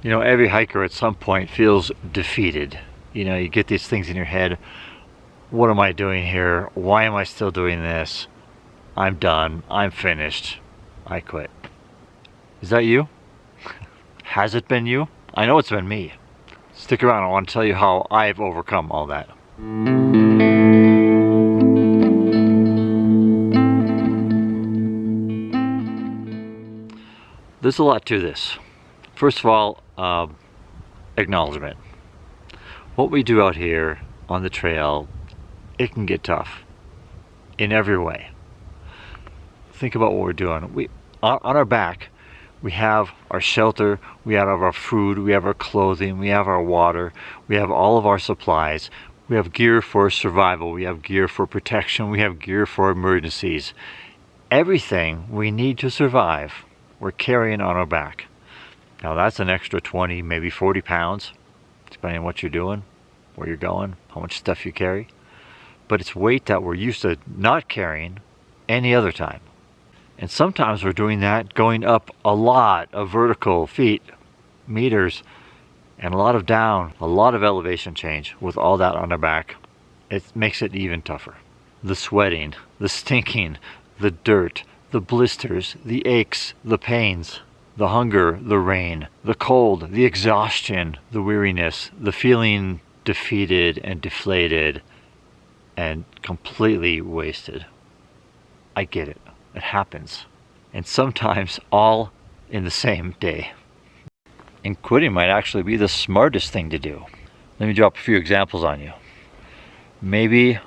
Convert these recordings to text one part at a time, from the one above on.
You know, every hiker at some point feels defeated. You know, you get these things in your head. What am I doing here? Why am I still doing this? I'm done. I'm finished. I quit. Is that you? Has it been you? I know it's been me. Stick around. I want to tell you how I've overcome all that. There's a lot to this. First of all, acknowledgement. What we do out here on the trail, it can get tough in every way. Think about what we're doing. On our back, we have our shelter, we have our food, we have our clothing, we have our water, we have all of our supplies. We have gear for survival, we have gear for protection, we have gear for emergencies. Everything we need to survive, we're carrying on our back. Now that's an extra 20, maybe 40 pounds, depending on what you're doing, where you're going, how much stuff you carry. But it's weight that we're used to not carrying any other time. And sometimes we're doing that going up a lot of vertical feet, meters, and a lot of down, a lot of elevation change with all that on our back. It makes it even tougher. The sweating, the stinking, the dirt, the blisters, the aches, the pains, the hunger, the rain, the cold, the exhaustion, the weariness, the feeling defeated and deflated and completely wasted. I get it. It happens. And sometimes all in the same day. And quitting might actually be the smartest thing to do. Let me drop a few examples on you. Maybe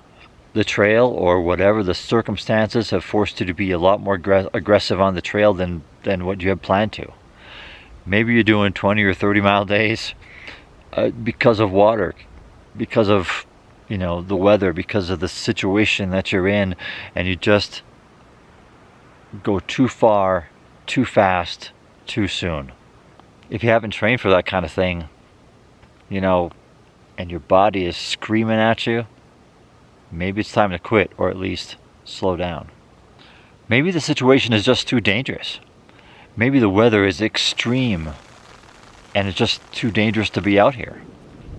the trail or whatever the circumstances have forced you to be a lot more aggressive on the trail than what you had planned to. Maybe you're doing 20 or 30 mile days because of water, because of the weather, because of the situation that you're in, and you just go too far, too fast, too soon. If you haven't trained for that kind of thing, and your body is screaming at you, maybe it's time to quit, or at least slow down. Maybe the situation is just too dangerous. Maybe the weather is extreme and it's just too dangerous to be out here.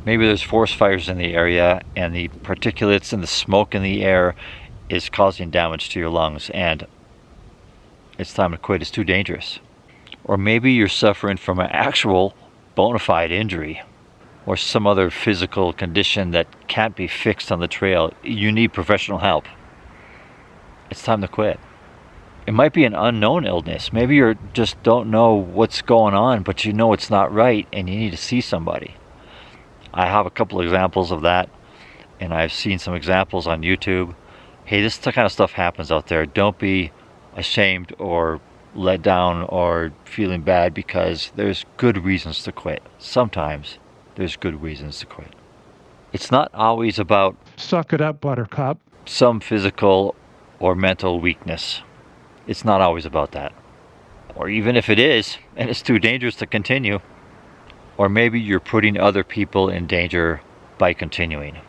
Maybe there's forest fires in the area and the particulates and the smoke in the air is causing damage to your lungs and it's time to quit. It's too dangerous. Or maybe you're suffering from an actual bona fide injury or some other physical condition that can't be fixed on the trail. You need professional help. It's time to quit. It might be an unknown illness. Maybe you just don't know what's going on, but you know it's not right and you need to see somebody. I have a couple examples of that, and I've seen some examples on YouTube. Hey, this kind of stuff happens out there. Don't be ashamed or let down or feeling bad, because there's good reasons to quit. Sometimes there's good reasons to quit. It's not always about suck it up, buttercup, some physical or mental weakness. It's not always about that. Or even if it is, and it's too dangerous to continue, or maybe you're putting other people in danger by continuing.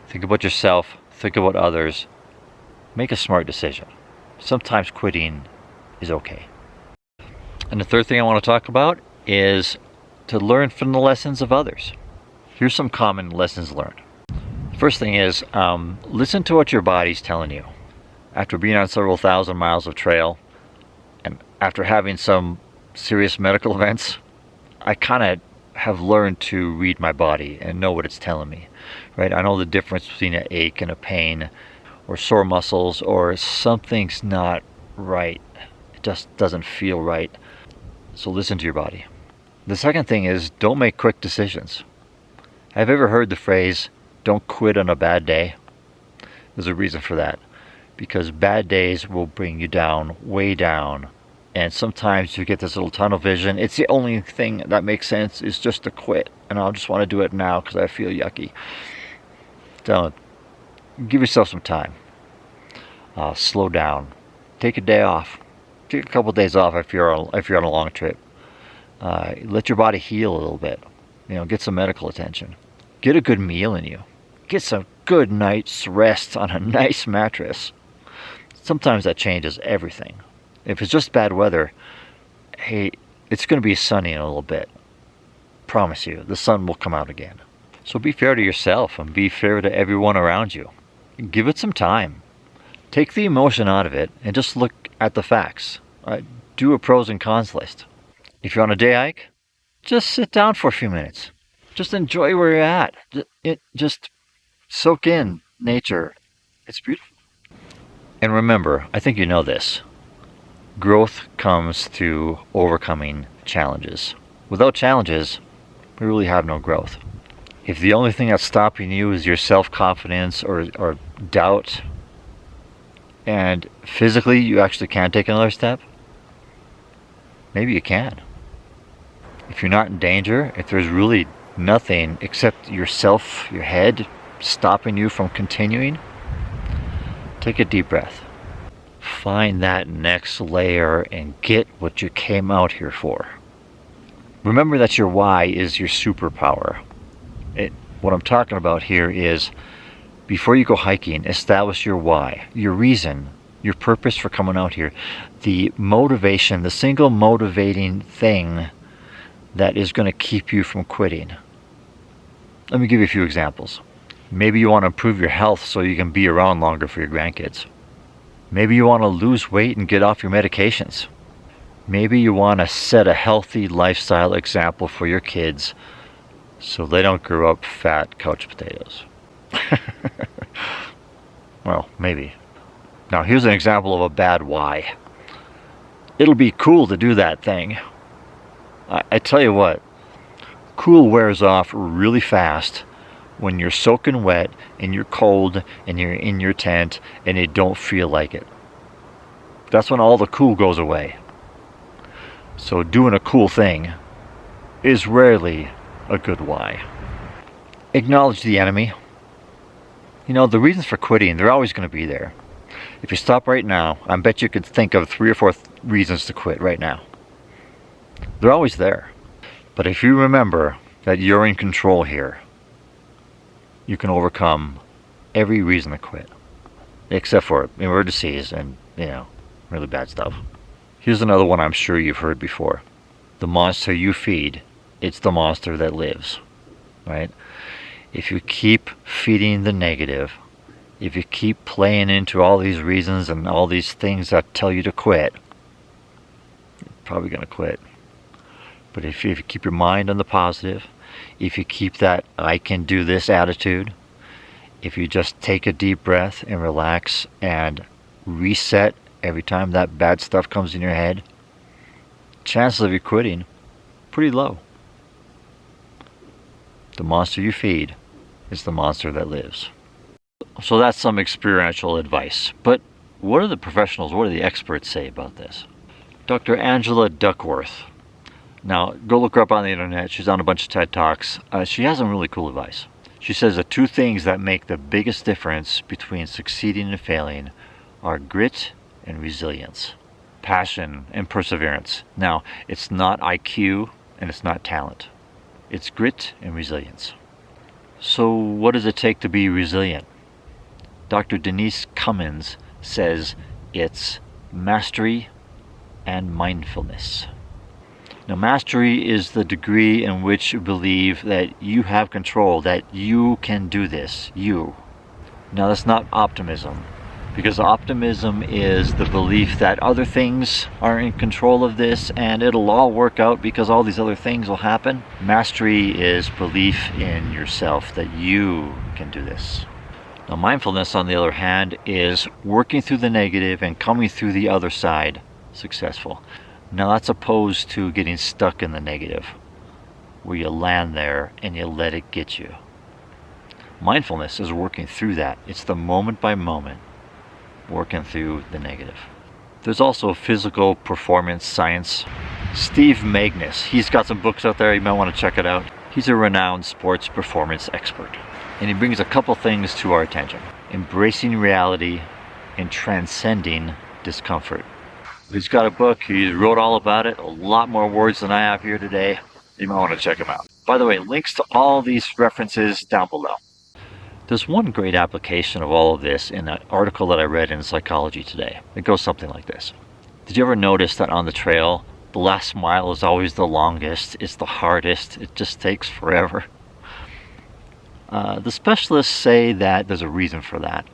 Think about yourself, think about others, make a smart decision. Sometimes quitting is okay. And the third thing I want to talk about is to learn from the lessons of others. Here's some common lessons learned. First thing is, listen to what your body's telling you. After being on several thousand miles of trail, and after having some serious medical events, I kind of have learned to read my body and know what it's telling me, right? I know the difference between an ache and a pain, or sore muscles, or something's not right. It just doesn't feel right. So listen to your body. The second thing is, don't make quick decisions. Have you ever heard the phrase, don't quit on a bad day? There's a reason for that. Because bad days will bring you down, way down. And sometimes you get this little tunnel vision. It's the only thing that makes sense is just to quit. And I'll just want to do it now because I feel yucky. Don't. Give yourself some time. Slow down. Take a day off. Take a couple of days off if you're on a long trip. Let your body heal a little bit. Get some medical attention. Get a good meal in you. Get some good night's rest on a nice mattress. Sometimes that changes everything. If it's just bad weather, hey, it's going to be sunny in a little bit. promise you, the sun will come out again. So be fair to yourself and be fair to everyone around you. Give it some time. Take the emotion out of it and just look at the facts. Do a pros and cons list. If you're on a day hike, just sit down for a few minutes. Just enjoy where you're at. Just soak in nature. It's beautiful. And remember, I think you know this. Growth comes through overcoming challenges. Without challenges, we really have no growth. If the only thing that's stopping you is your self-confidence or doubt, and physically you actually can't take another step, maybe you can. If you're not in danger, if there's really nothing except yourself, your head, stopping you from continuing, take a deep breath. Find that next layer and get what you came out here for. Remember that your why is your superpower. What I'm talking about here is, before you go hiking, establish your why, your reason, your purpose for coming out here, the motivation, the single motivating thing that is going to keep you from quitting. Let me give you a few examples. Maybe you want to improve your health so you can be around longer for your grandkids. Maybe you want to lose weight and get off your medications. Maybe you want to set a healthy lifestyle example for your kids so they don't grow up fat couch potatoes. Well, maybe. Now here's an example of a bad why. It'll be cool to do that thing. I tell you what, cool wears off really fast when you're soaking wet and you're cold and you're in your tent and you don't feel like it. That's when all the cool goes away. So doing a cool thing is rarely a good why. Acknowledge the enemy. You know, the reasons for quitting, they're always going to be there. If you stop right now, I bet you could think of 3 or 4 reasons to quit right now. They're always there. But if you remember that you're in control here, you can overcome every reason to quit. Except for emergencies and, really bad stuff. Here's another one I'm sure you've heard before. The monster you feed, it's the monster that lives. Right? If you keep feeding the negative, if you keep playing into all these reasons and all these things that tell you to quit, you're probably going to quit. But if you keep your mind on the positive, if you keep that I can do this attitude, if you just take a deep breath and relax and reset every time that bad stuff comes in your head, chances of you quitting, pretty low. The monster you feed is the monster that lives. So that's some experiential advice. But what do the professionals, what do the experts say about this? Dr. Angela Duckworth. Now, go look her up on the internet. She's on a bunch of TED Talks. She has some really cool advice. She says the 2 things that make the biggest difference between succeeding and failing are grit and resilience, passion and perseverance. Now, it's not IQ and it's not talent. It's grit and resilience. So what does it take to be resilient? Dr. Denise Cummins says it's mastery and mindfulness. Now, mastery is the degree in which you believe that you have control, that you can do this, you. Now, that's not optimism, because optimism is the belief that other things are in control of this and it'll all work out because all these other things will happen. Mastery is belief in yourself that you can do this. Now, mindfulness, on the other hand, is working through the negative and coming through the other side successful. Now, that's opposed to getting stuck in the negative, where you land there and you let it get you. Mindfulness is working through that. It's the moment by moment, working through the negative. There's also physical performance science. Steve Magnus, he's got some books out there, you might want to check it out. He's a renowned sports performance expert. And he brings a couple things to our attention. Embracing reality and transcending discomfort. He's got a book, he wrote all about it, a lot more words than I have here today. You might want to check him out. By the way, links to all these references down below. There's one great application of all of this in an article that I read in Psychology Today. It goes something like this. Did you ever notice that on the trail The last mile is always the longest. It's the hardest. It just takes forever. The specialists say that there's a reason for that.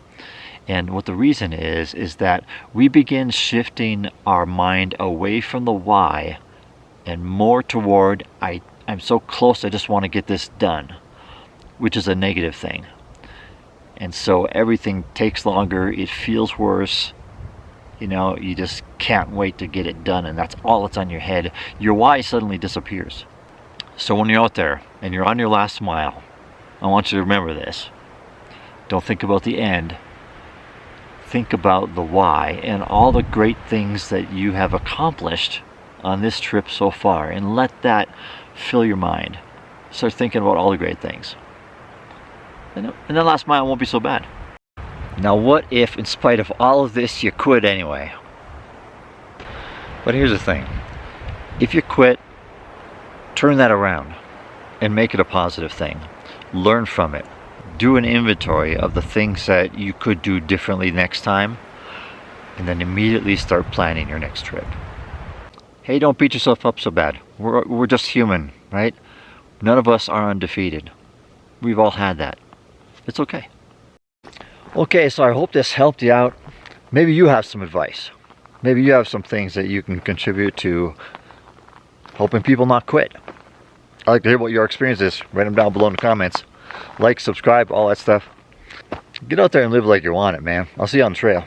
And what the reason is that we begin shifting our mind away from the why and more toward I'm so close, I just want to get this done, which is a negative thing. And so everything takes longer, it feels worse, you know, you just can't wait to get it done, and that's all that's on your head. Your why suddenly disappears. So when you're out there and you're on your last mile, I want you to remember this. Don't think about the end. Think about the why and all the great things that you have accomplished on this trip so far, and let that fill your mind. Start thinking about all the great things. And that last mile won't be so bad. Now what if, in spite of all of this, you quit anyway? But here's the thing. If you quit, turn that around and make it a positive thing. Learn from it. Do an inventory of the things that you could do differently next time, and then immediately start planning your next trip. Hey, don't beat yourself up so bad. We're just human, right? None of us are undefeated. We've all had that. It's okay. Okay, so I hope this helped you out. Maybe you have some advice. Maybe you have some things that you can contribute to helping people not quit. I'd like to hear what your experience is. Write them down below in the comments. Like, subscribe, all that stuff. Get out there and live like you want it, man. I'll see you on the trail.